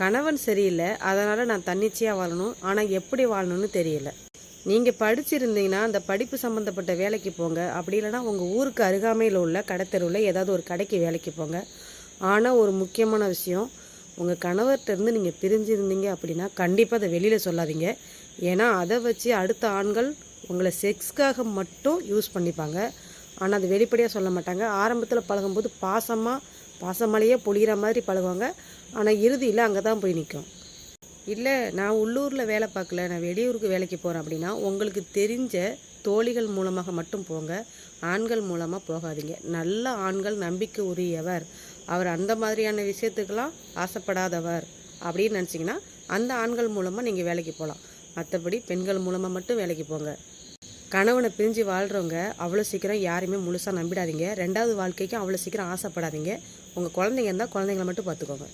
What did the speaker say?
கணவன் சரியில்லை, அதனால் நான் தன்னிச்சையாக வாழணும், ஆனால் எப்படி வாழணும்னு தெரியல. நீங்கள் படிச்சிருந்தீங்கன்னா அந்த படிப்பு சம்மந்தப்பட்ட வேலைக்கு போங்க. அப்படி இல்லைனா உங்கள் ஊருக்கு அருகாமையில் உள்ள கடைத்தெருவில் ஏதாவது ஒரு கடைக்கு வேலைக்கு போங்க. ஆனால் ஒரு முக்கியமான விஷயம், உங்கள் கணவர்கிட்டருந்து நீங்கள் பிரிஞ்சிருந்தீங்க அப்படின்னா கண்டிப்பாக அதை வெளியில் சொல்லாதீங்க. ஏன்னா அதை வச்சு அடுத்த ஆண்கள் உங்களை செக்ஸ்க்காக மட்டும் யூஸ் பண்ணிப்பாங்க. ஆனால் அது வெளிப்படையாக சொல்ல மாட்டாங்க. ஆரம்பத்தில் பழகும்போது பாசமலையே பொழிகிற மாதிரி பழகுவாங்க. ஆனால் இறுதியில் அங்கே தான் போய் நிற்கும். இல்லை, நான் உள்ளூரில் வேலை பார்க்கல, நான் வெளியூருக்கு வேலைக்கு போகிறேன் அப்படின்னா உங்களுக்கு தெரிஞ்ச தோழிகள் மூலமாக மட்டும் போங்க. ஆண்கள் மூலமாக போகாதீங்க. நல்ல ஆண்கள் நம்பிக்கை உரியவர், அவர் அந்த மாதிரியான விஷயத்துக்கெல்லாம் ஆசைப்படாதவர் அப்படின்னு நினச்சிங்கன்னா அந்த ஆண்கள் மூலமாக நீங்கள் வேலைக்கு போகலாம். மற்றபடி பெண்கள் மூலமாக மட்டும் வேலைக்கு போங்க. கணவனை பிரிஞ்சு வாழ்கிறவங்க அவ்வளோ சீக்கிரம் யாரையுமே முழுசாக நம்பிடாதீங்க. ரெண்டாவது வாழ்க்கைக்கும் அவ்வளோ சீக்கிரம் ஆசைப்படாதீங்க. உங்கள் குழந்தைங்க இருந்தால் குழந்தைங்கள மட்டும் பார்த்துக்கோங்க.